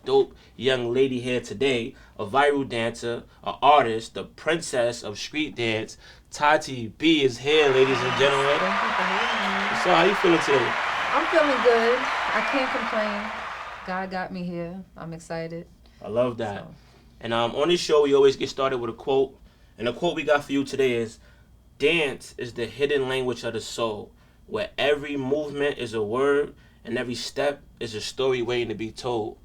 dope young lady here today, a viral dancer, an artist, the princess of street dance. Tati B is here, ladies and gentlemen. Thank you for having me. So, how you feeling today? I'm feeling good. I can't complain. God got me here. I'm excited. I love that. So, And on this show, we always get started with a quote. And the quote we got for you today is, "Dance is the hidden language of the soul, where every movement is a word and every step is a story waiting to be told."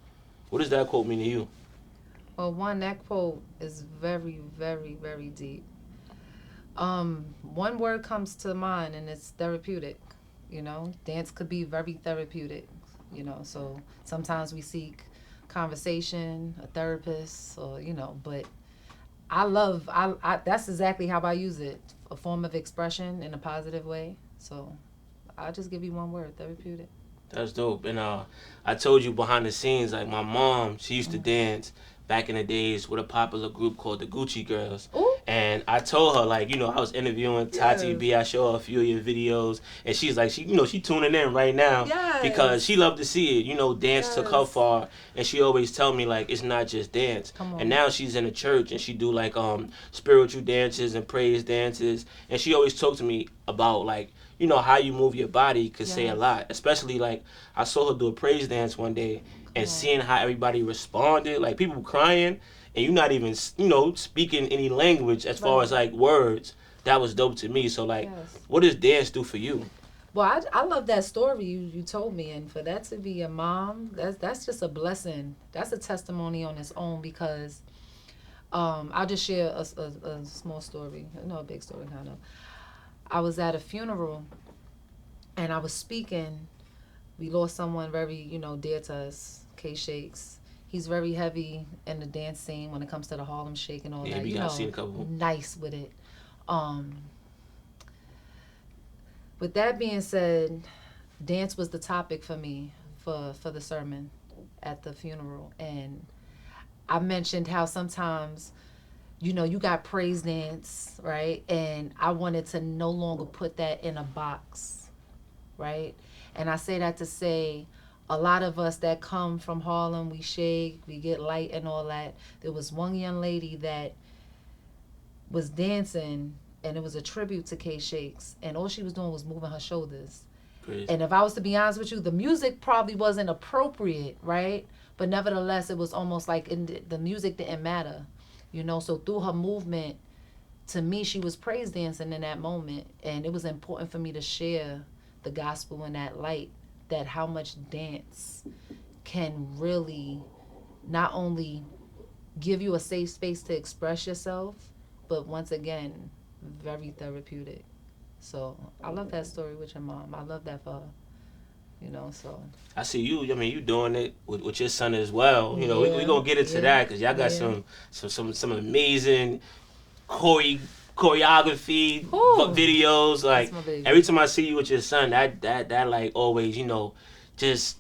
What does that quote mean to you? well, one, that quote is very, very, very deep. One word comes to mind, and it's therapeutic. Dance could be very therapeutic. So sometimes we seek conversation, a therapist, or but I that's exactly how I use it, a form of expression in a positive way. So I'll just give you one word, therapeutic. That's dope. And I told you behind the scenes, like my mom, she used to dance back in the days with a popular group called the Gucci Girls. Ooh. And I told her, like, I was interviewing Tati Yes. B. I show her a few of your videos, and she's like, she tuning in right now Yes. because she loved to see it. Dance took her Yes. far, and she always tell me like it's not just dance. Come on. And now she's in a church and she do like spiritual dances and praise dances, and she always talk to me about like how you move your body could say a Yes. lot. Especially like I saw her do a praise dance one day and seeing how everybody responded, like people crying, and you not even speaking any language as far as like words. That was dope to me. So like, Yes. what does dance do for you? Well, I love that story you told me, and for that to be a mom, that's just a blessing. That's a testimony on its own because I'll just share a small story, a big story kind of. I was at a funeral, and I was speaking. We lost someone very dear to us, K Shakes. He's very heavy in the dance scene when it comes to the Harlem Shake and all Yeah, that. we got seen a couple. Nice with it. With that being said, dance was the topic for me for the sermon at the funeral, and I mentioned how sometimes you got praise dance, right? And I wanted to no longer put that in a box, right? And I say that to say a lot of us that come from Harlem, we shake, we get light and all that. There was one young lady that was dancing, and it was a tribute to K Shakes, and all she was doing was moving her shoulders. Crazy. And if I was to be honest with you, the music probably wasn't appropriate, right? But nevertheless, it was almost like the music didn't matter, So through her movement, to me, she was praise dancing in that moment, and it was important for me to share the gospel in that light, that how much dance can really not only give you a safe space to express yourself, but once again, very therapeutic. So I love that story with your mom. I love that for her. So. I see you. I mean, you doing it with your son as well. We gonna get into that because y'all got some amazing choreography videos. Like every time I see you with your son, that like always just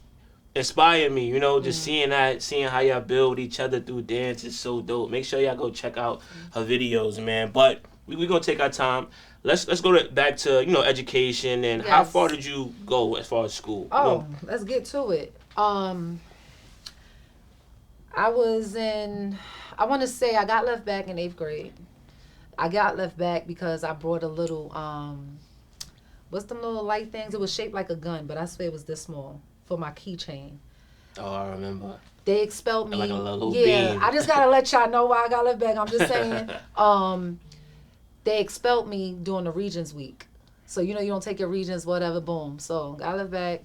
inspire me. Just seeing how y'all build each other through dance is so dope. Make sure y'all go check out her videos, man. But we gonna take our time. Let's go back to education and how far did you go as far as school? Let's get to it. I was I want to say I got left back in 8th grade. I got left back because I brought a little what's them little light things? It was shaped like a gun, but I swear it was this small for my keychain. Oh, I remember. They expelled me. Like a little yeah, beam. I just gotta let y'all know why I got left back. I'm just saying. They expelled me during the Regents week. So, you don't take your Regents, whatever, boom. So, got left back,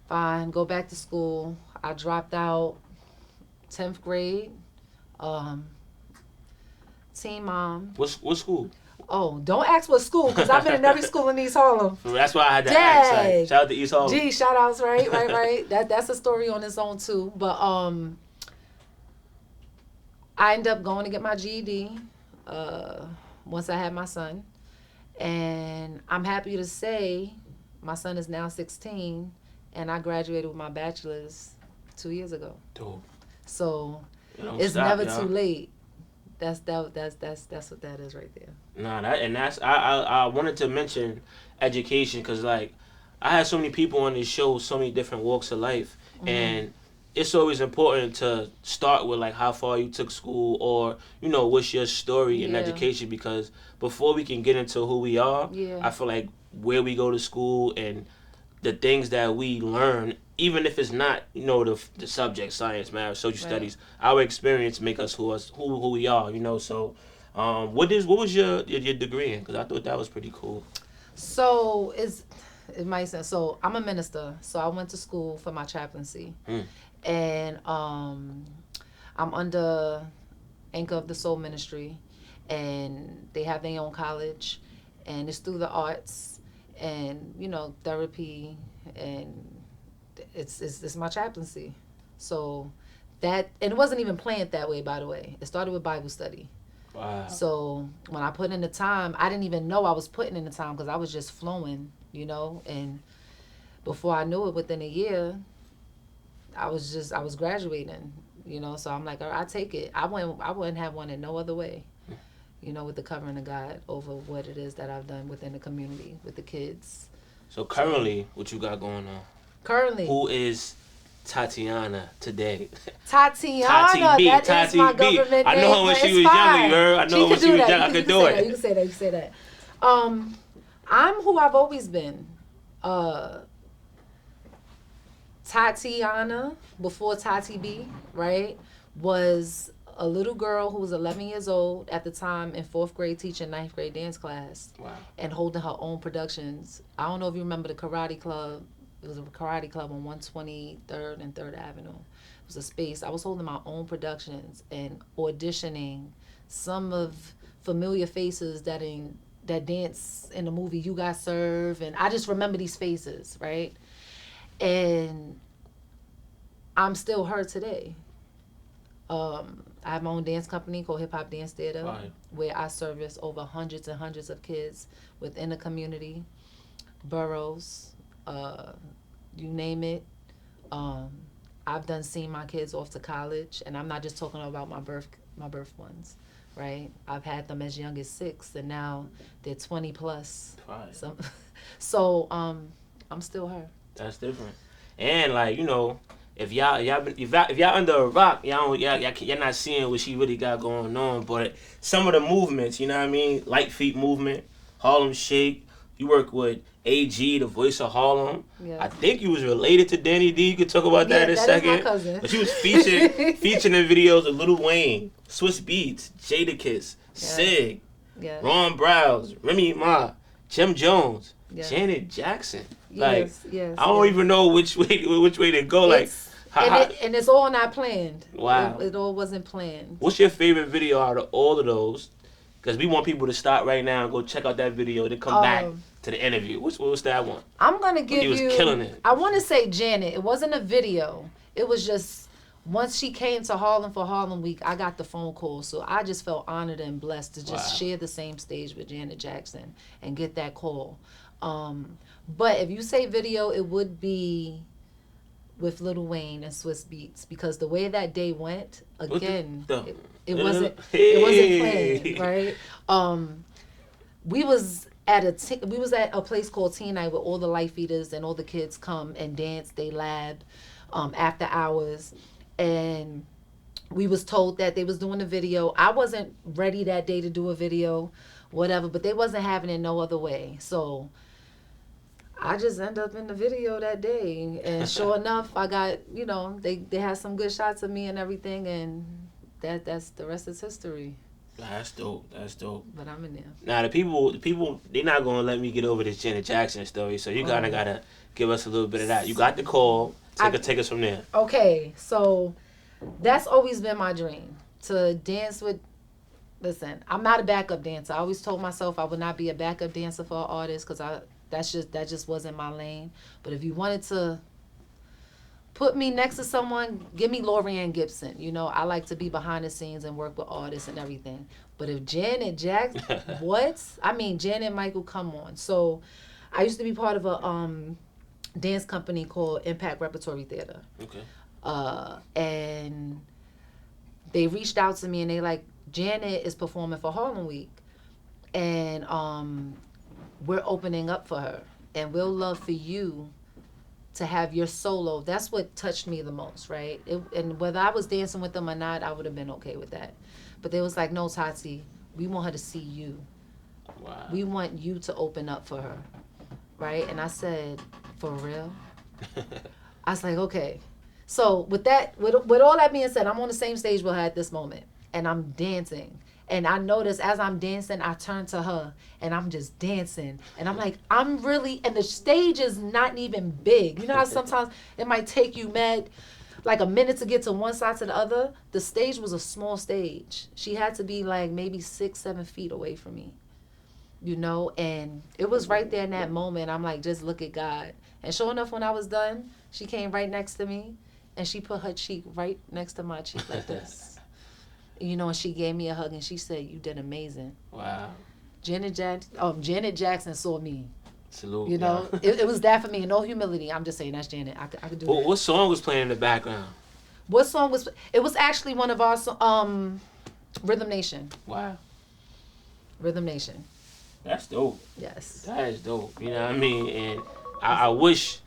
fine, go back to school. I dropped out 10th grade, teen mom. What school? Oh, don't ask what school, because I've been in every school in East Harlem. That's why I had to ask. Like, shout out to East Harlem. Gee, shout outs, right. That's a story on its own, too. But I ended up going to get my GED. Once I had my son, and I'm happy to say my son is now 16, and I graduated with my bachelor's 2 years ago. Dope. So it's never too late. That's what that is right there. I wanted to mention education because like I had so many people on this show, so many different walks of life, and it's always important to start with like how far you took school, or what's your story in education, because before we can get into who we are, I feel like where we go to school and the things that we learn, even if it's not the subject science, math, social studies, our experience make us who we are. So what was your degree in? Because I thought that was pretty cool. So it might sound, so I'm a minister, so I went to school for my chaplaincy. And I'm under Anchor of the Soul Ministry, and they have their own college, and it's through the arts and therapy, and it's my chaplaincy. So that, and it wasn't even planned that way, by the way. It started with Bible study. Wow. So when I put in the time, I didn't even know I was putting in the time because I was just flowing, and before I knew it, within a year, I was graduating, so I'm like, all right, I take it. I wouldn't have wanted no other way, with the covering of God over what it is that I've done within the community with the kids. So currently, what you got going on? Currently. Who is Tatiana today? Tatiana, Tati B, that Tati is my B. government name. I know her when she was younger, you heard? I know her when she was young. I could do it. You can say that. I'm who I've always been. Tatiana, before Tati B, right, was a little girl who was 11 years old at the time, in 4th grade, teaching 9th grade dance class. Wow. And holding her own productions. I don't know if you remember the karate club. It was a karate club on 123rd and 3rd Avenue. It was a space. I was holding my own productions and auditioning some of familiar faces that dance in the movie You Got Served, and I just remember these faces, right? And I'm still her today. I have my own dance company called Hip Hop Dance Theater, right, where I service over hundreds and hundreds of kids within the community, boroughs, you name it. I've seen my kids off to college, and I'm not just talking about my birth ones, right? I've had them as young as 6, and now they're 20 plus. Right. So I'm still her. That's different. And like, if y'all under a rock, you're not seeing what she really got going on. But some of the movements, you know what I mean? Light Feet movement, Harlem Shake. You work with AG, the voice of Harlem. Yeah. I think you was related to Danny D. You could talk about that in a second. Is my cousin. But she was featured in videos of Lil Wayne, Swizz Beatz, Jadakiss, Sig, Ron Browse, Remy Ma, Jim Jones, Janet Jackson. Like, yes. I don't even know which way to go. And it's all not planned. Wow. It all wasn't planned. What's your favorite video out of all of those? Because we want people to stop right now and go check out that video, then come back to the interview. What's that one? I'm going to give you... He was killing it. I want to say Janet. It wasn't a video. It was just... Once she came to Harlem for Harlem Week, I got the phone call. So I just felt honored and blessed to just share the same stage with Janet Jackson and get that call. But if you say video, it would be with Lil Wayne and Swizz Beatz, because the way that day went, again, it wasn't planned, right? We was at a place called Teen Night where all the life eaters and all the kids come and dance. They lab after hours, and we was told that they was doing a video. I wasn't ready that day to do a video, whatever, but they wasn't having it no other way. So I just end up in the video that day, and sure enough, I got, they had some good shots of me and everything, and that's the rest is history. That's dope. But I'm in there. Now the people, they're not gonna let me get over this Janet Jackson story, so you kinda gotta give us a little bit of that. You got the call. Take us from there. Okay, so that's always been my dream, to dance with. Listen, I'm not a backup dancer. I always told myself I would not be a backup dancer for an artist, because that just wasn't my lane. But if you wanted to put me next to someone, give me Lorianne Gibson. I like to be behind the scenes and work with artists and everything. But if Janet Jackson, Janet Michael, come on. So I used to be part of a dance company called Impact Repertory Theater. Okay. And they reached out to me and they like, Janet is performing for Harlem Week. And we're opening up for her. And we'll love for you to have your solo, that's what touched me the most, right? And whether I was dancing with them or not, I would have been okay with that. But they was like, no, Tati, we want her to see you. Wow. We want you to open up for her, right? And I said, for real? I was like, okay. So with all that being said, I'm on the same stage with her at this moment, and I'm dancing. And I notice as I'm dancing, I turn to her, and I'm just dancing. And I'm like, I'm really, and the stage is not even big. You know how sometimes it might take you like a minute to get to one side to the other? The stage was a small stage. She had to be like maybe 6-7 feet away from me, you know? And it was right there in that moment. I'm like, just look at God. And sure enough, when I was done, she came right next to me, and she put her cheek right next to my cheek like this. You know, and she gave me a hug, and she said, you did amazing. Wow. Janet Jackson saw me. Salute. You know, yeah. it was that for me. No humility. I'm just saying, that's Janet. I could do that. What song was playing in the background? What song was... It was actually one of our... Rhythm Nation. Wow. Rhythm Nation. That's dope. Yes. That is dope. You know what I mean? And I wish,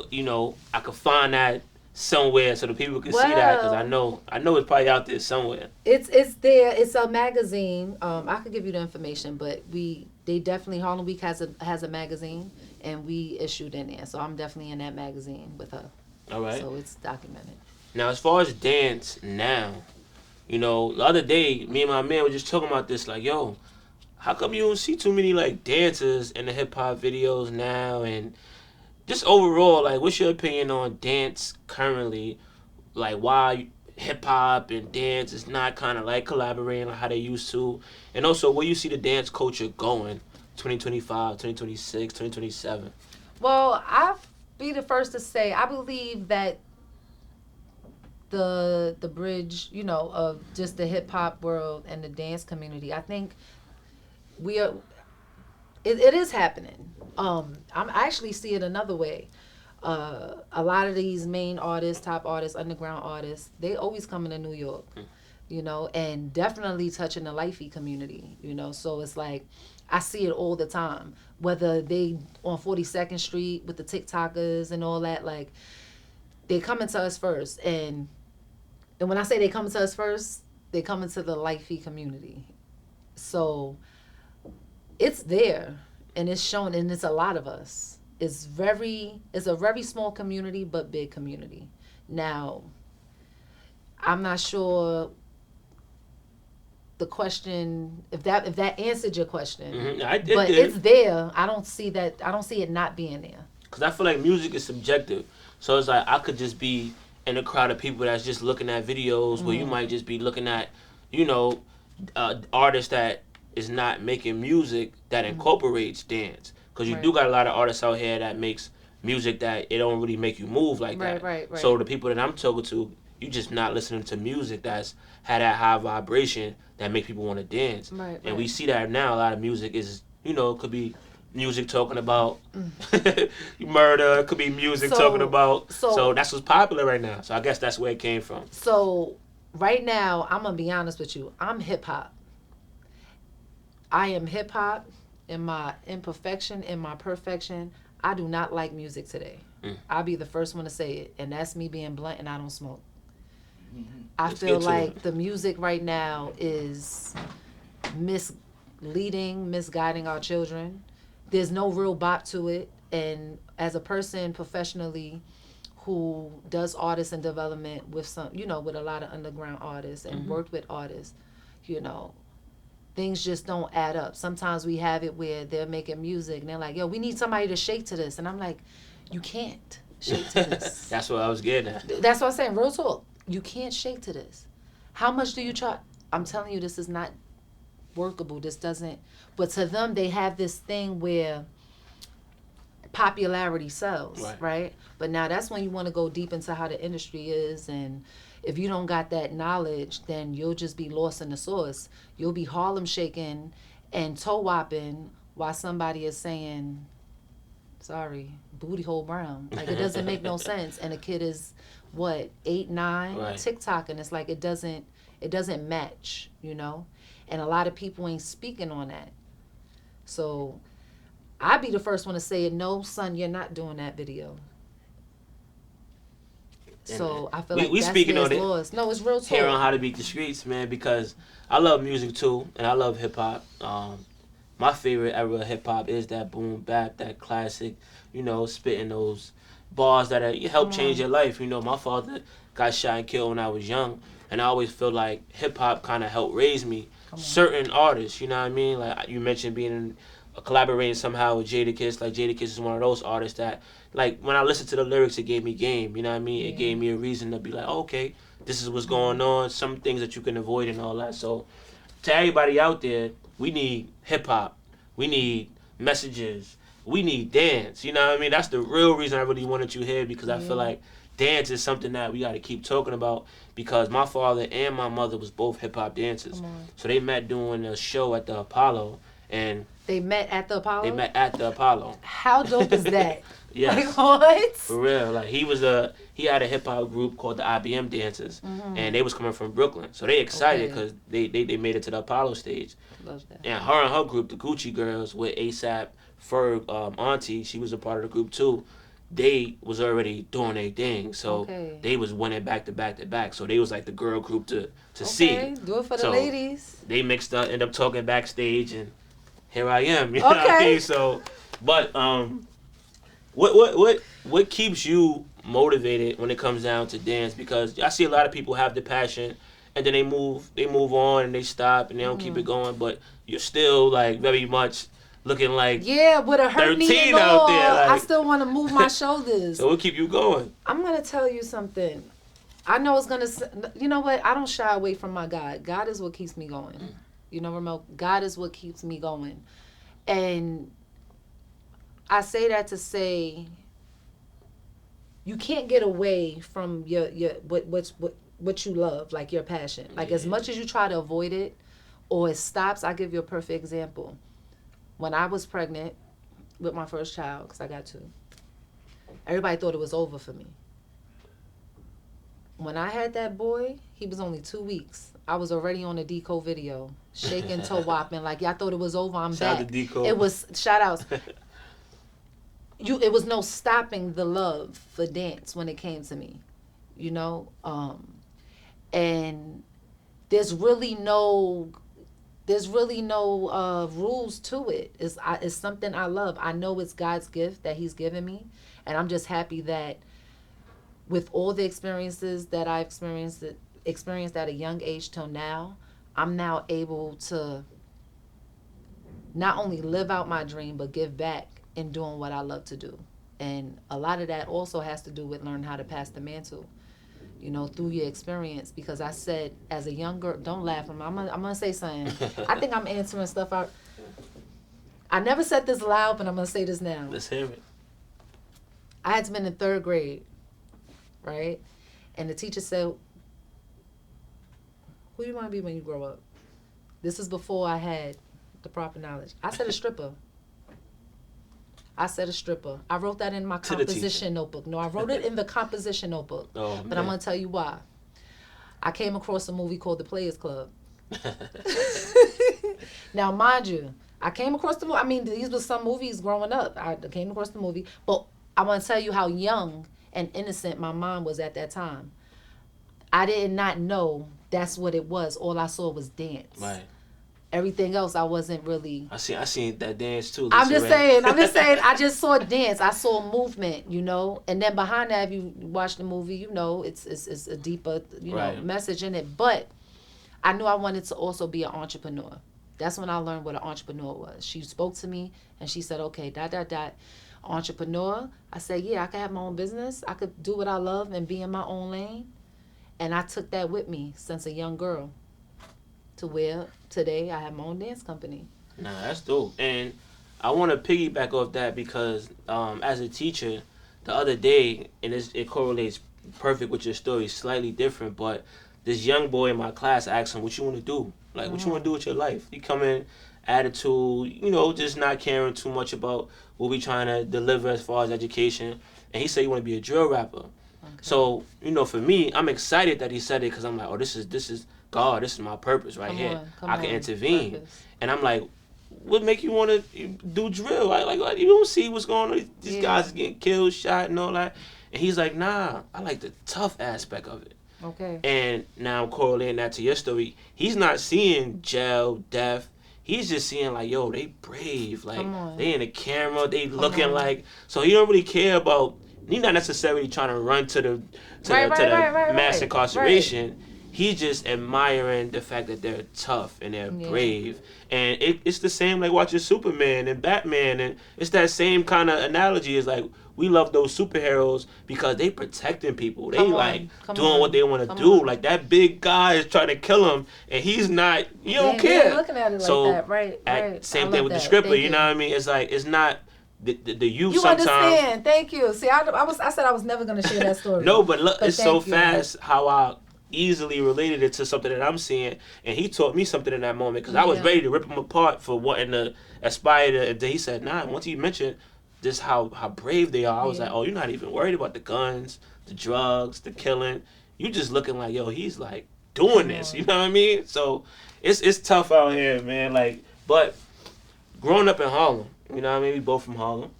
you know, I could find that somewhere so the people can see that, because I know it's probably out there somewhere. It's there. It's a magazine. I could give you the information, but they definitely, Harlem Week has a magazine, and we issued in there. So I'm definitely in that magazine with her. All right. So it's documented. Now, as far as dance now, you know, the other day, me and my man were just talking about this, like, yo, how come you don't see too many, like, dancers in the hip-hop videos now? And just overall, like, what's your opinion on dance currently? Like, why hip-hop and dance is not kind of, like, collaborating like how they used to? And also, where you see the dance culture going 2025, 2026, 2027? Well, I'll be the first to say, I believe that the bridge, you know, of just the hip hop world and the dance community, I think it is happening. I actually see it another way. A lot of these main artists, top artists, underground artists, they always come into New York, you know, and definitely touching the lifey community, you know. So it's like, I see it all the time, whether they on 42nd Street with the TikTokers and all that, like, they coming to us first. And when I say they coming to us first, they coming to the lifey community. So it's there, and it's shown, and it's a lot of us. It's a very small community, but big community. Now, I'm not sure the question, if that answered your question. Mm-hmm. But it's there. I don't see it not being there. Because I feel like music is subjective. So it's like I could just be in a crowd of people that's just looking at videos where you might just be looking at, you know, artists that is not making music that incorporates dance. Because you do got a lot of artists out here that makes music that it don't really make you move like that. Right. So the people that I'm talking to, you just not listening to music that's had that high vibration that make people want to dance. And we see that now. A lot of music is, you know, could be music talking about murder. It could be music talking about. So that's what's popular right now. So I guess that's where it came from. So right now, I'm gonna be honest with you. I'm hip hop. I am hip hop in my imperfection, in my perfection. I do not like music today. I'll be the first one to say it, and that's me being blunt, and I don't smoke. I feel like the music right now is misguiding our children. There's no real bop to it. And as a person professionally who does artists and development with some, you know, with a lot of underground artists and worked with artists, you know, things just don't add up. Sometimes we have it where they're making music and they're like, yo, we need somebody to shake to this. And I'm like, you can't shake to this. That's what I was getting at. That's what I'm saying. Real talk. You can't shake to this. How much do you charge? I'm telling you, this is not workable. This doesn't. But to them, they have this thing where popularity sells, right? But now that's when you want to go deep into how the industry is, and if you don't got that knowledge, then you'll just be lost in the sauce. You'll be Harlem shaking and toe whopping while somebody is saying, sorry, booty hole brown. Like, it doesn't make no sense. And a kid is, what, 8, 9, TikTok, and it's like it doesn't match, you know? And a lot of people ain't speaking on that. So I'd be the first one to say, no, son, you're not doing that video. So I feel like we that's speaking on it. lost. No, it's real talk. Here on How to Beat the Streets, man, because I love music too, and I love hip hop. My favorite era of hip hop is that boom bap, that classic, spitting those bars that help change your life. My father got shot and killed when I was young, and I always feel like hip hop kind of helped raise me. Certain artists, you know what I mean? Like you mentioned being collaborating somehow with Jadakiss. Like Jadakiss is one of those artists that, like, when I listened to the lyrics, it gave me game. You know what I mean? It gave me a reason to be like, okay, this is what's going on. Some things that you can avoid and all that. So to everybody out there, we need hip hop. We need messages. We need dance. You know what I mean? That's the real reason I really wanted you here, because I feel like dance is something that we got to keep talking about, because my father and my mother was both hip hop dancers. So they met doing a show at the Apollo, and they met at the Apollo. They met at the Apollo. How dope is that? Yes. Like, what? For real. Like he had a hip hop group called the IBM Dancers, and they was coming from Brooklyn. So they excited because they made it to the Apollo stage. Love that. And her group, the Gucci Girls, with ASAP Ferg, auntie, she was a part of the group too. They was already doing their thing, so they was winning back to back to back. So they was like the girl group to see. Do it for the ladies. They mixed up, end up talking backstage, and here I am. You know what I mean? So, but what keeps you motivated when it comes down to dance? Because I see a lot of people have the passion, and then they move on and they stop and they don't keep it going. But you're still like very much looking like with a hurt knee and all, out there. Like, I still want to move my shoulders. So what keep you going? I'm gonna tell you something. I know it's gonna. You know what? I don't shy away from my God. God is what keeps me going. You know, Ramel. God is what keeps me going, and I say that to say you can't get away from your what you love, like your passion. Like as much as you try to avoid it or it stops. I'll give you a perfect example. When I was pregnant with my first child, because I got two, everybody thought it was over for me. When I had that boy, he was only 2 weeks. I was already on a Deco video, shaking, toe whopping, like y'all thought it was over. I'm shout back. To Deco. It was shout outs. It was no stopping the love for dance when it came to me, and there's really no rules to it. It's something I love. I know it's God's gift that He's given me, and I'm just happy that with all the experiences that I've experienced at a young age till now, I'm now able to not only live out my dream but give back in doing what I love to do. And a lot of that also has to do with learning how to pass the mantle, through your experience. Because I said, as a young girl, don't laugh. I'm gonna say something. I think I'm answering stuff out. I never said this loud, but I'm gonna say this now. Let's hear it. I had been in 3rd grade, right? And the teacher said, who do you want to be when you grow up? This is before I had the proper knowledge. I said a stripper. I wrote that in my composition notebook. No, I wrote it in the composition notebook. Oh, but I'm going to tell you why. I came across a movie called The Players Club. Now, mind you, I came across the movie. I mean, these were some movies growing up. I came across the movie. But I want to tell you how young and innocent my mind was at that time. I did not know that's what it was. All I saw was dance. Right. Everything else I wasn't really. I seen that dance too. I'm just saying. I just saw dance. I saw movement, and then behind that, if you watch the movie, it's a deeper, message in it. But I knew I wanted to also be an entrepreneur. That's when I learned what an entrepreneur was. She spoke to me and she said, "Okay, ... entrepreneur." I said, "Yeah, I could have my own business. I could do what I love and be in my own lane." And I took that with me since a young girl, to where today I have my own dance company. Nah, that's dope. And I want to piggyback off that because as a teacher, the other day, and it correlates perfect with your story, slightly different, but this young boy in my class asked him, what you want to do? Like, what you want to do with your life? You come in, attitude, just not caring too much about what we trying to deliver as far as education. And he said he want to be a drill rapper. Okay. So, for me, I'm excited that he said it because I'm like, oh, this is God, this is my purpose right here. I can intervene. Purpose. And I'm like, what make you want to do drill? Like you don't see what's going on. These guys are getting killed, shot, and all that. And he's like, nah, I like the tough aspect of it. Okay. And now I'm correlating that to your story. He's not seeing jail, death. He's just seeing like, yo, they brave. Like, they in the camera, they looking like. So he don't really care about. He's not necessarily trying to run to the mass incarceration. Right. He's just admiring the fact that they're tough and they're brave. And it's the same like watching Superman and Batman. And it's that same kind of analogy. It's like, we love those superheroes because they protecting people. They doing what they want to do. Like that big guy is trying to kill him, and he's not. You don't care. Looking at it so like that, right? Same thing with the scripper. You know what I mean? It's like it's not the youth. You sometimes understand? Thank you. See, I said I was never gonna share that story. No, but look, it's so fast how I easily related it to something that I'm seeing, and he taught me something in that moment because I was ready to rip him apart for wanting to aspire to. And he said, "Nah." Once he mentioned just how brave they are, I was like, oh, you're not even worried about the guns, the drugs, the killing. You just looking like, yo, he's like doing this. You know what I mean? So it's tough out here, man. Like, but growing up in Harlem, you know what I mean? We both from Harlem.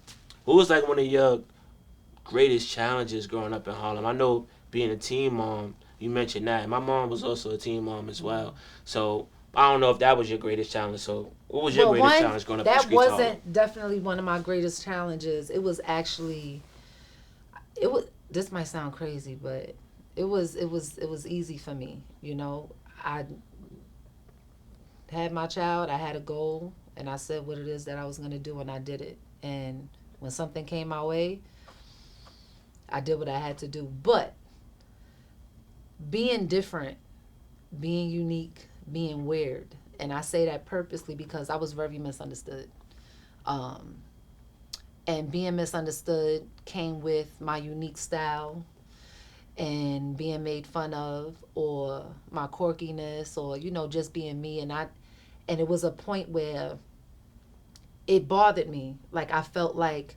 What was like one of your greatest challenges growing up in Harlem? I know being a teen mom, you mentioned that. My mom was also a teen mom as well. So I don't know if that was your greatest challenge. So what was your greatest challenge growing up in the streets? That wasn't definitely one of my greatest challenges. It was actually, this might sound crazy, but it was easy for me. You know, I had my child, I had a goal, and I said what it is that I was going to do, and I did it. And when something came my way, I did what I had to do. But being different, being unique, being weird, and I say that purposely because I was very misunderstood. And being misunderstood came with my unique style and being made fun of, or my quirkiness, or, you know, just being me. And it was a point where it bothered me. Like, I felt like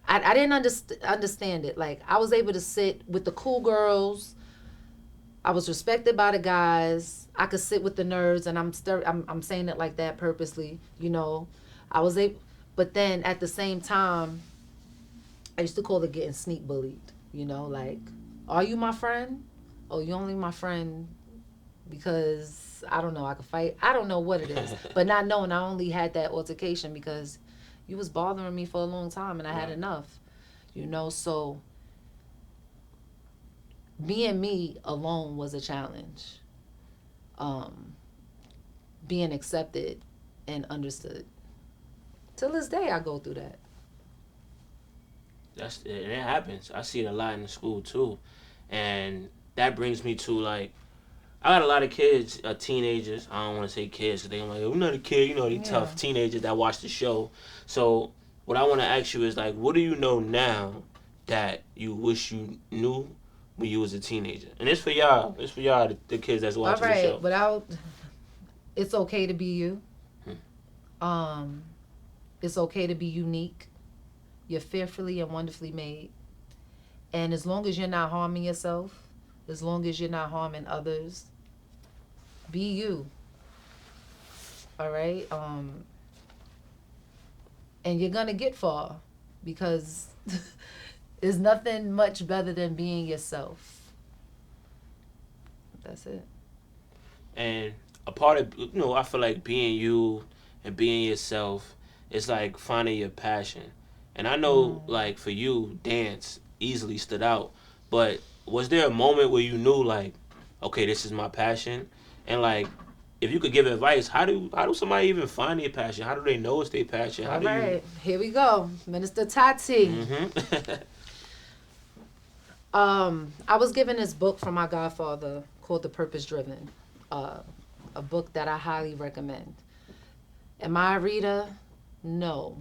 I didn't understand it. Like, I was able to sit with the cool girls. I was respected by the guys. I could sit with the nerds, and I'm saying it like that purposely, you know. I was able, but then at the same time, I used to call it getting sneak bullied, you know, like, are you my friend? Oh, you only my friend because, I don't know, I could fight. I don't know what it is, but not knowing I only had that altercation because you was bothering me for a long time and I had enough, you know. So being me alone was a challenge. Being accepted and understood. Till this day, I go through that. It happens. I see it a lot in the school too, and that brings me to like, I got a lot of kids, teenagers. I don't want to say kids because they're like, I'm not a kid, you know, they tough teenagers that watch the show. So what I want to ask you is like, what do you know now that you wish you knew when you was a teenager? And it's for y'all. It's for y'all, the kids that's watching the show. But it's okay to be you. It's okay to be unique. You're fearfully and wonderfully made. And as long as you're not harming yourself, as long as you're not harming others, be you. All right? And you're going to get far because there's nothing much better than being yourself. That's it. And a part of, you know, I feel like being you and being yourself is like finding your passion. And I know, like, for you, dance easily stood out. But was there a moment where you knew, like, okay, this is my passion? And, like, if you could give advice, how do somebody even find their passion? How do they know it's their passion? All right, here we go. Minister Tati. Mm-hmm. I was given this book from my godfather called The Purpose Driven, a book that I highly recommend. Am I a reader? No.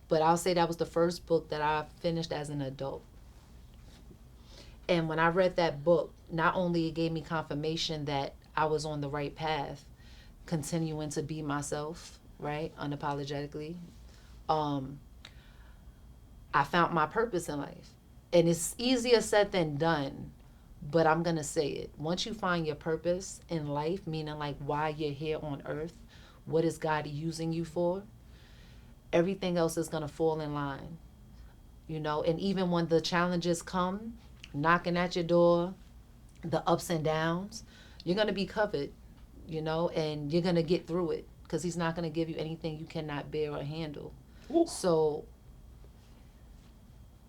But I'll say that was the first book that I finished as an adult. And when I read that book, not only it gave me confirmation that I was on the right path, continuing to be myself, right, unapologetically, I found my purpose in life. And it's easier said than done, but I'm going to say it. Once you find your purpose in life, meaning like why you're here on earth, what is God using you for, everything else is going to fall in line. you know, and even when the challenges come knocking at your door, the ups and downs, you're going to be covered, you know, and you're going to get through it because he's not going to give you anything you cannot bear or handle. Ooh. So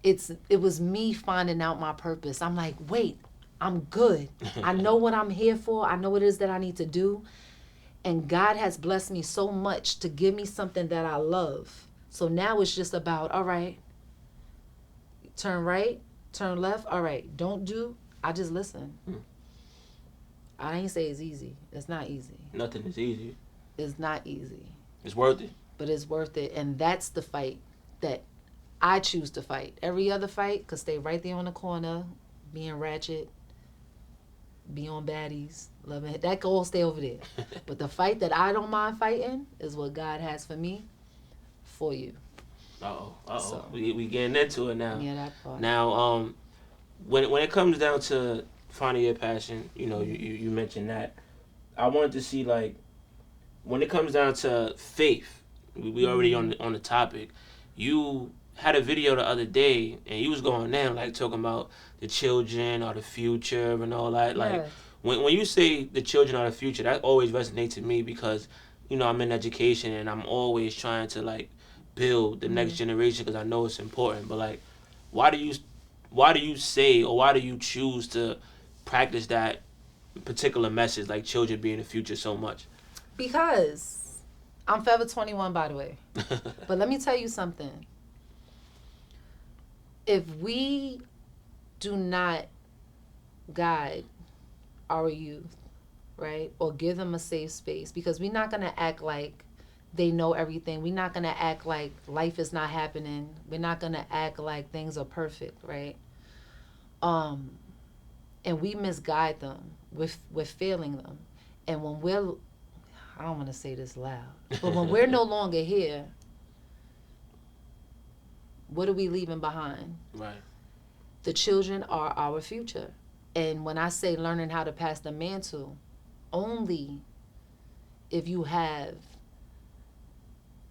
it was me finding out my purpose. I'm like, wait, I'm good. I know what I'm here for. I know what it is that I need to do. And God has blessed me so much to give me something that I love. So now it's just about, all right, turn right, turn left. All right, don't do. I just listen. I ain't say it's easy. It's not easy. Nothing is easy. It's not easy. It's worth it. But it's worth it. And that's the fight that I choose to fight. Every other fight could stay right there on the corner, being ratchet, be on baddies, loving it. That could all stay over there. But the fight that I don't mind fighting is what God has for me, for you. So, we getting into it now. Yeah, that part. Now, when it comes down to finding your passion, you know, you mentioned that. I wanted to see, like, when it comes down to faith, we already on the topic. You had a video the other day, and you was going in, like, talking about the children or the future and all that. Like, Yes. when you say the children are the future, that always resonates to me because, you know, I'm in education and I'm always trying to, like, build the next generation because I know it's important. But, like, why do you say, or why do you choose to practice that particular message, like children being the future, so much? Because I'm forever 21, by the way. But let me tell you something. If we do not guide our youth, right, or give them a safe space, because we're not going to act like they know everything. We're not going to act like life is not happening. We're not going to act like things are perfect, right? And we misguide them with failing them. And when we're, I don't want to say this loud, but when we're no longer here, what are we leaving behind? Right. The children are our future. And when I say learning how to pass the mantle, only if you have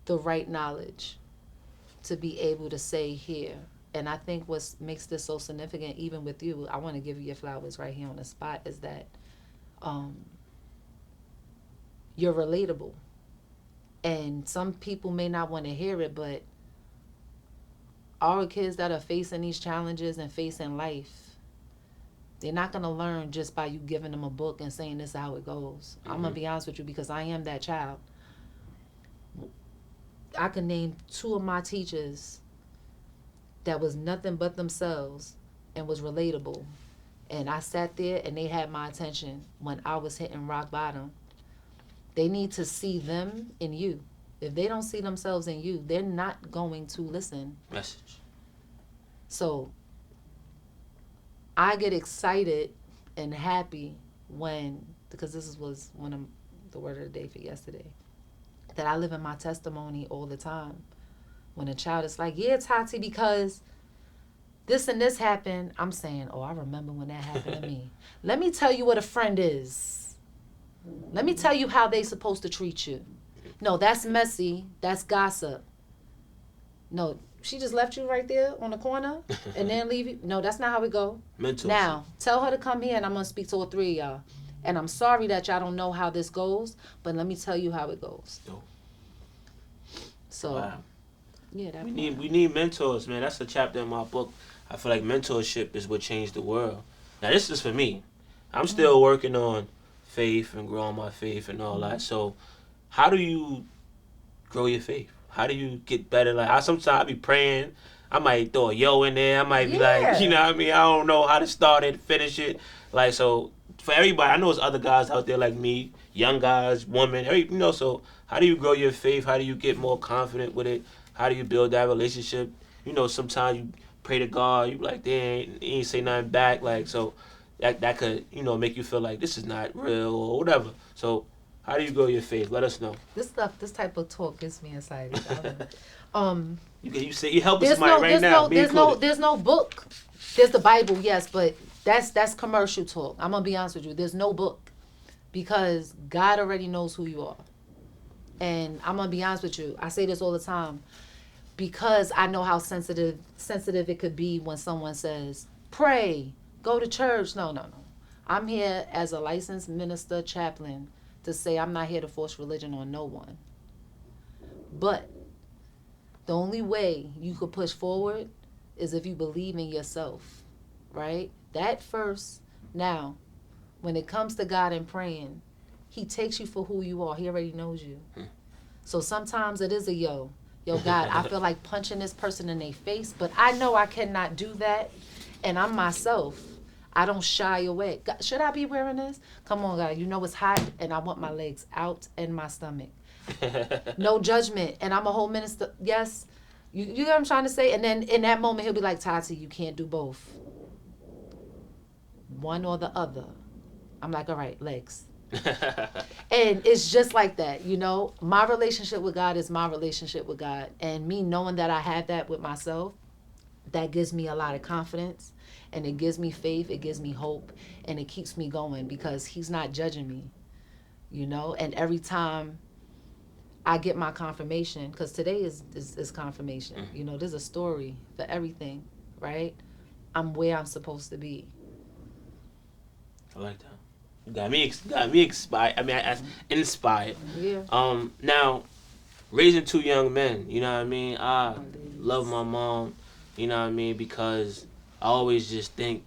the right knowledge to be able to say here. And I think what makes this so significant, even with you, I want to give you your flowers right here on the spot, is that you're relatable. And some people may not want to hear it, but our kids that are facing these challenges and facing life, they're not going to learn just by you giving them a book and saying this is how it goes. Mm-hmm. I'm going to be honest with you because I am that child. I can name 2 of my teachers that was nothing but themselves and was relatable. And I sat there and they had my attention when I was hitting rock bottom. They need to see them in you. If they don't see themselves in you, they're not going to listen. Message. So I get excited and happy when, because this was one of the word of the day for yesterday, that I live in my testimony all the time. When a child is like, yeah, Tati, because this and this happened, I'm saying, oh, I remember when that happened to me. Let me tell you what a friend is. Let me tell you how they supposed to treat you. No, that's messy. That's gossip. No, she just left you right there on the corner and then leave you. No, that's not how it go. Mental. Now, tell her to come here and I'm going to speak to all 3 of y'all. And I'm sorry that y'all don't know how this goes, but let me tell you how it goes. Yo. So, wow. Yeah, we need mentors, man. That's a chapter in my book. I feel like mentorship is what changed the world. Now, this is for me. I'm still working on faith and growing my faith and all that. So, how do you grow your faith? How do you get better? Like, sometimes I be praying. I might throw a yo in there. I might be like, you know what I mean? I don't know how to start it, finish it. Like, so, for everybody, I know there's other guys out there like me, young guys, women, you know, so how do you grow your faith? How do you get more confident with it? How do you build that relationship? You know, sometimes you pray to God, you be like, dang, he ain't say nothing back. Like, so that could, you know, make you feel like this is not real or whatever. So how do you grow your faith? Let us know. This type of talk gets me excited. You say you helping somebody right now. There's no book. There's the Bible, yes, but that's commercial talk. I'm gonna be honest with you. There's no book because God already knows who you are. And I'm gonna be honest with you. I say this all the time. because I know how sensitive it could be when someone says, pray, go to church. No. I'm here as a licensed minister, chaplain, to say I'm not here to force religion on no one. But the only way you could push forward is if you believe in yourself, right? That first. Now, when it comes to God and praying, he takes you for who you are. He already knows you. So sometimes it is a yo, God, I feel like punching this person in their face, but I know I cannot do that, and I'm myself. I don't shy away. God, should I be wearing this? Come on, God. You know it's hot, and I want my legs out and my stomach. No judgment. And I'm a whole minister. Yes. You know what I'm trying to say? And then in that moment, he'll be like, Tati, you can't do both. One or the other. I'm like, all right, legs. And it's just like that, you know. My relationship with God is my relationship with God. And me knowing that I have that with myself, that gives me a lot of confidence. And it gives me faith, it gives me hope, and it keeps me going because he's not judging me, you know? And every time I get my confirmation, because today is confirmation, you know, there's a story for everything, right? I'm where I'm supposed to be. I like that. You got me inspired. I mean, inspired. Yeah. Now, raising two young men, you know what I mean? I love my mom, you know what I mean, because I always just think,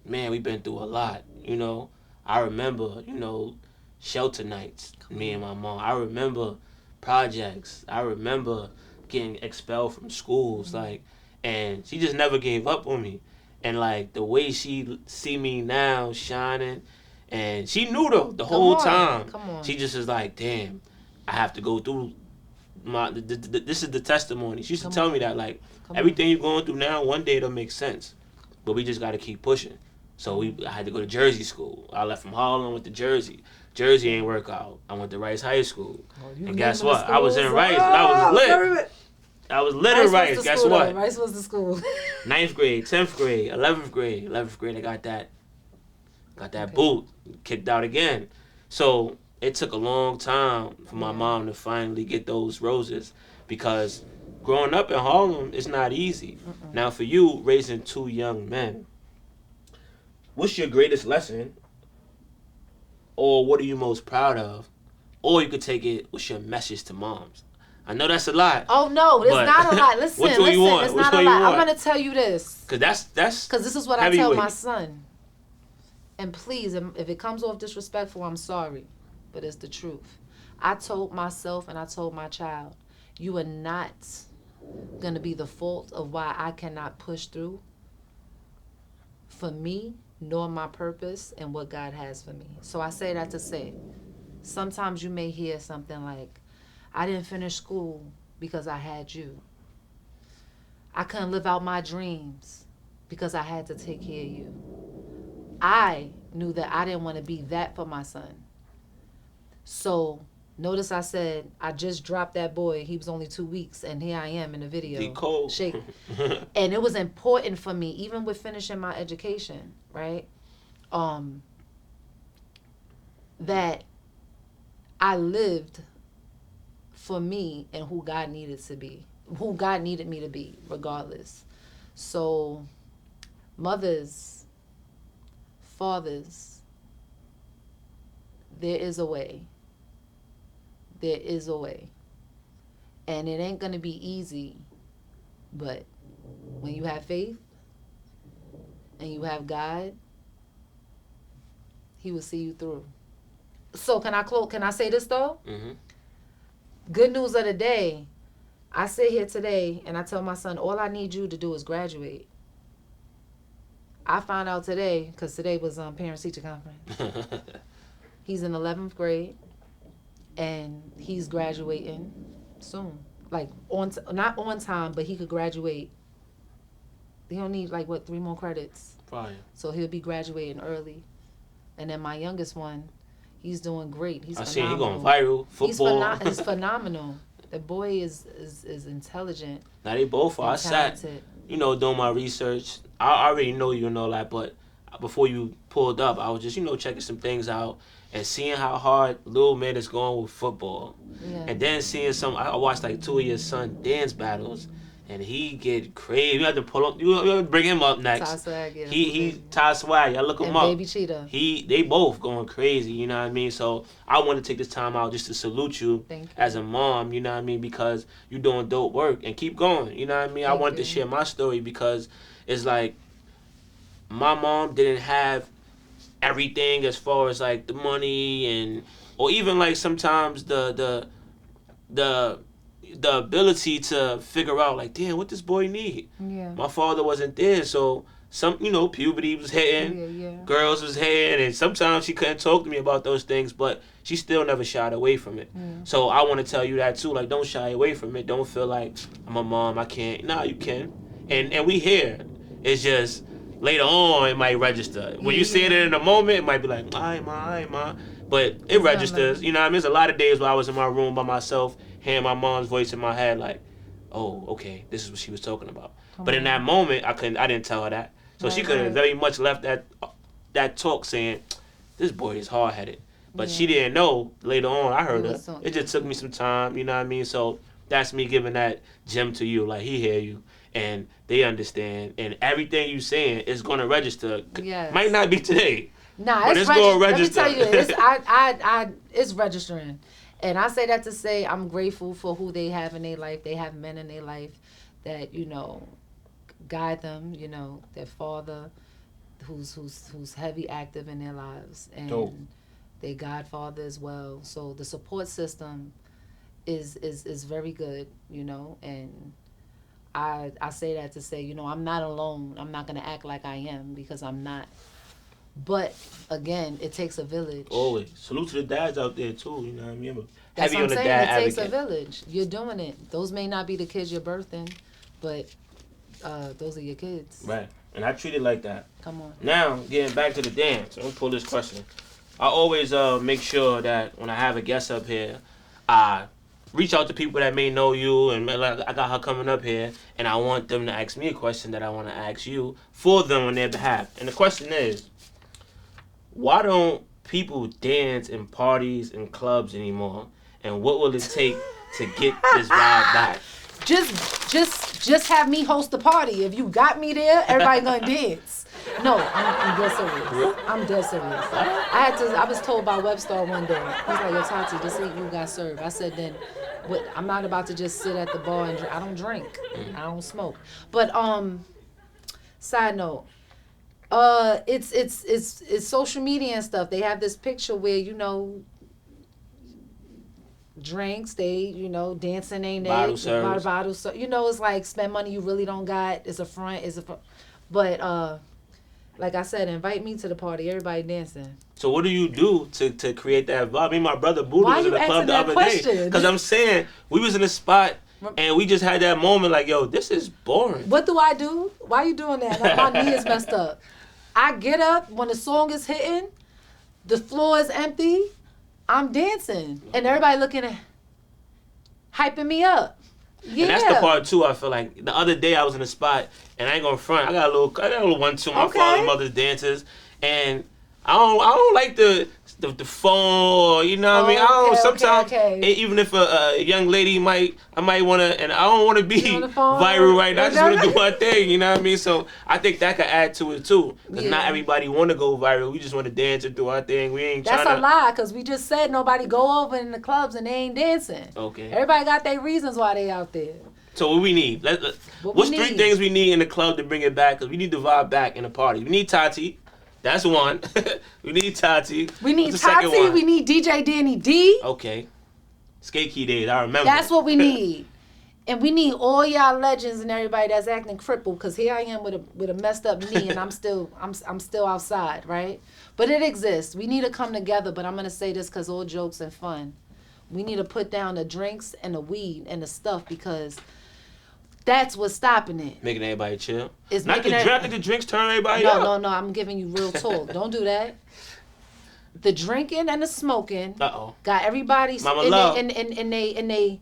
man, we've been through a lot, you know. I remember, you know, shelter nights, me and my mom. I remember projects. I remember getting expelled from schools, like, and she just never gave up on me. And, like, the way she see me now shining, and she knew, though, the whole time. Come on. She just is like, damn, I have to go through this is the testimony. She used to tell me that, like, everything you're going through now, one day it'll make sense. But we just got to keep pushing. So I had to go to Jersey school. I left from Harlem, went to Jersey. Jersey ain't work out. I went to Rice High School. And guess what? I was in Rice. And I was lit. I was lit in Rice. Guess what? Rice was the school. 9th grade, 10th grade, 11th grade. 11th grade, I got that boot. Kicked out again. So it took a long time for my mom to finally get those roses, because growing up in Harlem is not easy. Now, for you, raising two young men, what's your greatest lesson? Or what are you most proud of? Or you could take it, what's your message to moms? I know that's a lot. Oh, no, it's not a lot. Listen, which one you want? It's not a lot. I'm going to tell you this. Because this is what I tell my son. And please, if it comes off disrespectful, I'm sorry. But it's the truth. I told myself and I told my child, you are not going to be the fault of why I cannot push through for me, nor my purpose and what God has for me. So I say that to say, sometimes you may hear something like, I didn't finish school because I had you. I couldn't live out my dreams because I had to take care of you. I knew that I didn't want to be that for my son. So notice I said, I just dropped that boy. He was only 2 weeks, and here I am in the video. He cold. Shaking. And it was important for me, even with finishing my education, right? That I lived for me and who God needed me to be, regardless. So, mothers, fathers, there is a way. There is a way. And it ain't going to be easy, but when you have faith and you have God, he will see you through. So can I say this though? Mm-hmm. Good news of the day. I sit here today and I tell my son, all I need you to do is graduate. I found out today, because today was parents-teacher conference. He's in 11th grade, and he's graduating soon. Like, not on time, but he could graduate. He don't need, 3 more credits. Fine. So he'll be graduating early. And then my youngest one, he's doing great. He's phenomenal. I see he going viral. Football. He's phenomenal. The boy is intelligent. Now they both are. I sat, doing my research. I already know you know that, but before you pulled up, I was just, checking some things out and seeing how hard Lil Wayne is going with football. Yeah. And then seeing I watched 2 of your son dance battles, and he get crazy. You have to pull up. You have to bring him up next. Ty Swag, yeah, he Ty Swag. Y'all look him and up. Baby Cheetah. They both going crazy. You know what I mean? So I want to take this time out just to salute you, as a mom. You know what I mean? Because you're doing dope work and keep going. You know what I mean? I wanted to share my story because it's like my mom didn't have everything as far as like the money and or even like sometimes the ability to figure out like, damn, what this boy need. Yeah. My father wasn't there, so some puberty was hitting, girls was hitting, and sometimes she couldn't talk to me about those things, but she still never shied away from it. So I want to tell you that too, like, don't shy away from it. Don't feel like I'm a mom, I can't. Nah, you can, and we here. It's just later on it might register. When you see it in the moment, it might be like, all right, ma. But it registers. You know what I mean? There's a lot of days where I was in my room by myself, hearing my mom's voice in my head, like, oh, okay, this is what she was talking about. But in that moment, I didn't tell her that. So she could have very much left that talk saying, this boy is hard-headed. But she didn't know. Later on, I heard her. It just took me some time, you know what I mean? So that's me giving that gem to you. Like, he hear you, and they understand. And everything you saying is going to register. Yes. Might not be today. Nah, but it's going to register. Let me tell you, it's registering. And I say that to say I'm grateful for who they have in their life. They have men in their life that, guide them, their father who's heavy active in their lives, and their godfather as well. So the support system is very good, and I say that to say, I'm not alone. I'm not gonna act like I am, because I'm not. But again, it takes a village. Always. Salute to the dads out there too, you know what I mean? That's heavy what I'm on the saying. dad It takes advocate. a village. You're doing it. Those may not be the kids you're birthing, but those are your kids. Right. And I treat it like that. Come on. Now, getting back to the dance. I'm going to pull this question. I always make sure that when I have a guest up here, I reach out to people that may know you, and I got her coming up here, and I want them to ask me a question that I want to ask you for them on their behalf. And the question is, why don't people dance in parties and clubs anymore? And what will it take to get this vibe back? Just have me host a party. If you got me there, everybody gonna dance. No, I'm dead serious. I'm dead serious. I was told by Webstar one day. He's like, yo, Tati, this ain't you got served. I said, then what? I'm not about to just sit at the bar and drink. I don't drink. I don't smoke. But side note, it's social media and stuff. They have this picture where drinks, they dancing ain't bottle service. Bottle, so it's like spend money you really don't got. It's a front. But like I said, invite me to the party. Everybody dancing. So what do you do to create that vibe? I mean, my brother Buddha was in the club the other day. Because I'm saying, we was in a spot and we just had that moment like, yo, this is boring. What do I do? Why you doing that? Like, my knee is messed up. I get up when the song is hitting, the floor is empty, I'm dancing. And everybody looking at, hyping me up. Yeah. And that's the part too. I feel like the other day I was in a spot, and I ain't gonna front. I got a little 1-2. My father and mother's dancers, and I don't like the phone. You know what I mean? I don't. Sometimes even if a young lady I might wanna, and I don't wanna be viral right now. I just wanna do my thing. You know what I mean? So I think that could add to it too. Cause not everybody wanna go viral. We just wanna dance and do our thing. We ain't. That's a lie. Cause we just said nobody go over in the clubs and they ain't dancing. Okay. Everybody got their reasons why they out there. So what we need? What's 3 things we need in the club to bring it back? Cause we need the vibe back in the party. We need Tati. That's one. We need Tati. We need Tati. We need DJ Danny D. Okay. Skate Key days. I remember. That's what we need. And we need all y'all legends and everybody that's acting crippled, because here I am with a messed up knee and I'm still outside, right? But it exists. We need to come together. But I'm gonna say this because all jokes and fun. We need to put down the drinks and the weed and the stuff, because that's what's stopping it. Making everybody chill. It's not the drinks turn everybody up. No. I'm giving you real talk. Don't do that. The drinking and the smoking got everybody in they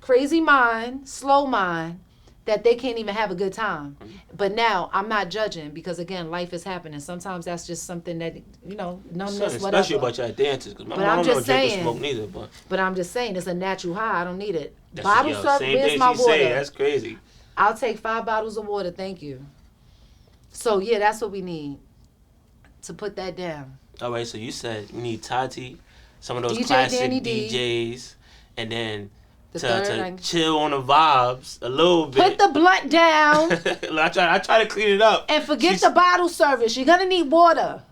crazy mind, slow mind, that they can't even have a good time. But now I'm not judging, because again, life is happening. Sometimes that's just something that numbness, whatever. Especially about y'all dances, because my mom don't drink or smoke neither. But I'm just saying, it's a natural high. I don't need it. Bottle service. Where's my water? Say, that's crazy. I'll take 5 bottles of water. Thank you. So, yeah, that's what we need to put that down. All right, so you said we need Tati, some of those classic Danny DJs, and then to chill on the vibes a little bit. Put the blunt down. I try to clean it up. And forget the bottle service. You're going to need water.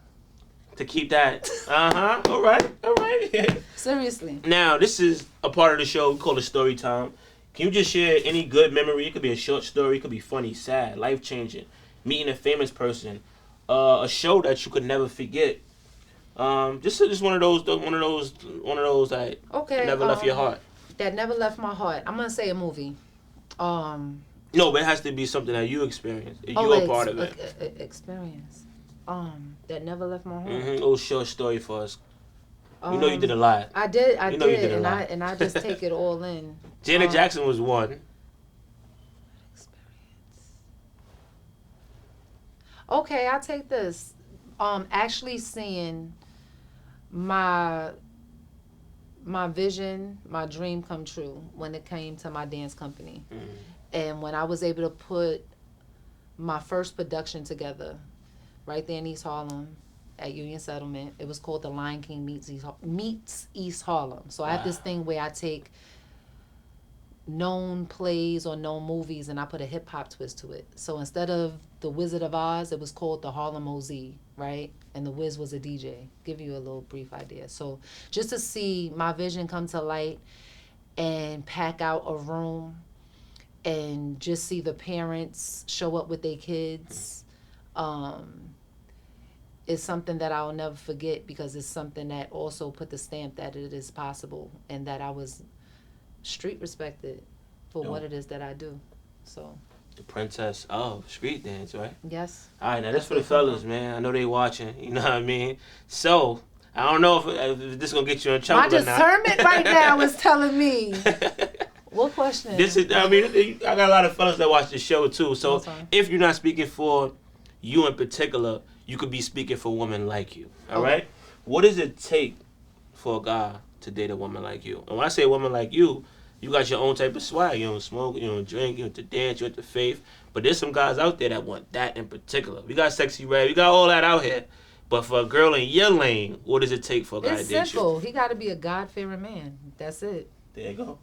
To keep that. All right. Seriously. Now, this is a part of the show we call it story time. Can you just share any good memory? It could be a short story. It could be funny, sad, life-changing, meeting a famous person, a show that you could never forget. Just one of those that never left your heart. That never left my heart. I'm gonna say a movie. No, but it has to be something that you experienced. You were part of it. Experience. That never left my heart. A little short story for us. You know you did a lot. I did, and I just take it all in. Janet Jackson was one. Experience. Okay, I'll take this. Actually seeing my vision, my dream come true when it came to my dance company. And when I was able to put my first production together right there in East Harlem at Union Settlement. It was called The Lion King Meets East Harlem. So I have this thing where I take known plays or known movies and I put a hip hop twist to it. So instead of The Wizard of Oz, it was called The Harlem OZ, right? And the Wiz was a DJ. Give you a little brief idea. So just to see my vision come to light and pack out a room and just see the parents show up with their kids, is something that I'll never forget because it's something that also put the stamp that it is possible and that I was street respected for what it is that I do. So the princess of street dance, right? Yes. All right, now that's for the fellas, man. I know they watching. You know what I mean? So I don't know if this is gonna get you in trouble. My discernment right now is telling me. What question? I got a lot of fellas that watch the show too. So if you're not speaking for you in particular, you could be speaking for women like you. All right? What does it take for a guy to date a woman like you? And when I say a woman like you, you got your own type of swag. You don't smoke, you don't drink, you don't dance, you don't faith. But there's some guys out there that want that in particular. We got Sexy Red, we got all that out here. But for a girl in your lane, what does it take for a guy to date you? It's simple. He got to be a God-fearing man. That's it. There you go.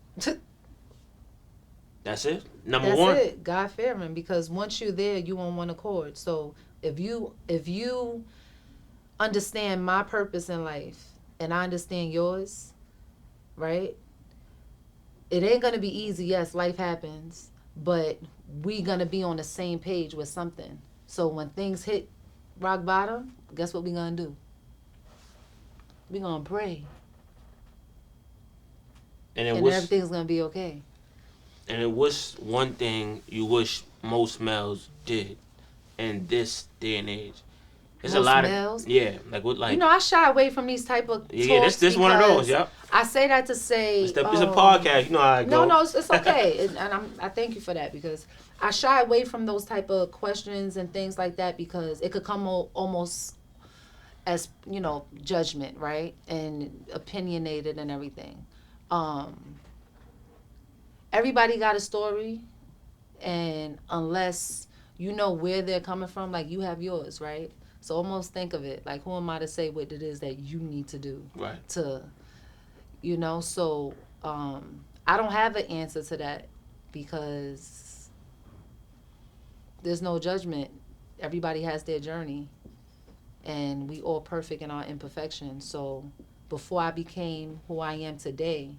That's it. Number one. That's it. God-fearing. Because once you're there, you on one accord. So if you understand my purpose in life and I understand yours, right? It ain't going to be easy. Yes, life happens. But we going to be on the same page with something. So when things hit rock bottom, guess what we going to do? We going to pray. And everything's going to be okay. And what's one thing you wish most males did in this day and age? There's a lot males? Of like I shy away from these type of talks. This one of those. Yep. I say that to say it's a podcast. You know how I go. No, it's okay, and I thank you for that because I shy away from those type of questions and things like that because it could come almost as judgment, right, and opinionated and everything. Everybody got a story, and unless you know where they're coming from, like you have yours, right? So almost think of it like, who am I to say what it is that you need to do? Right. So I don't have an answer to that because there's no judgment. Everybody has their journey, and we all perfect in our imperfections. So before I became who I am today,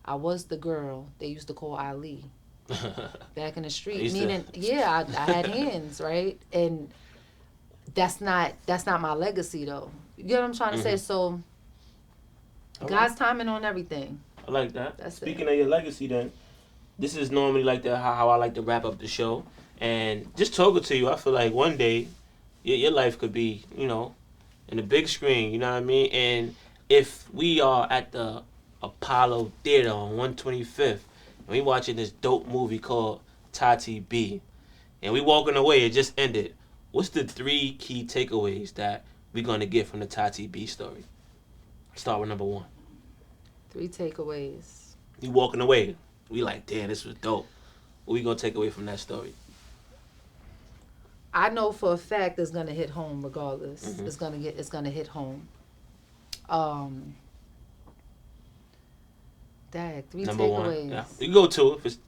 I was the girl they used to call Ali back in the street. Meaning, I had hands, right? And that's not my legacy, though. You know what I'm trying to say? So, God's timing on everything. I like that. Speaking of your legacy, then, this is normally like how I like to wrap up the show. And just talking to you, I feel like one day your life could be, in the big screen. You know what I mean? And if we are at the Apollo Theater on 125th, and we watching this dope movie called Tati B, and we walking away, it just ended. What's the 3 key takeaways that we're going to get from the Tati B story? Start with number 1. 3 takeaways. You walking away. We like, damn, this was dope. What we gonna take away from that story? I know for a fact it's gonna hit home regardless. Mm-hmm. It's gonna hit home. Dag, 3 Number takeaways. 1. Yeah. You can go 2 if it's.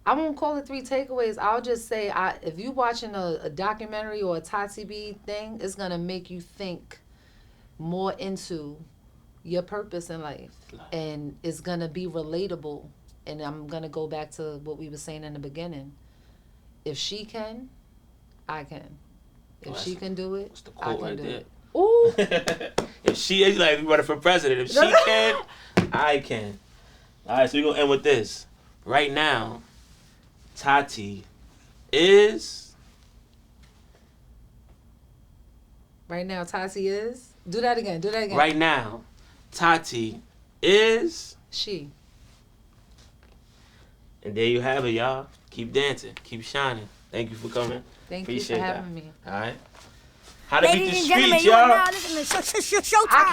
I won't call it 3 takeaways. I'll just say, if you're watching a documentary or a Tati B thing, it's gonna make you think more into your purpose in life, and it's gonna be relatable. And I'm gonna go back to what we were saying in the beginning. If she can, I can. If she can do it, I can do it. Ooh. If she is like running for president, if she can, I can. All right, so we're gonna end with this. Right now, Tati is. Right now, Tati is. Do that again. Right now, Tati is. She. And there you have it, y'all. Keep dancing. Keep shining. Thank you for coming. Thank you for having me. All right. How to beat the streets, y'all. Ladies and gentlemen, you are now listening to Showtime.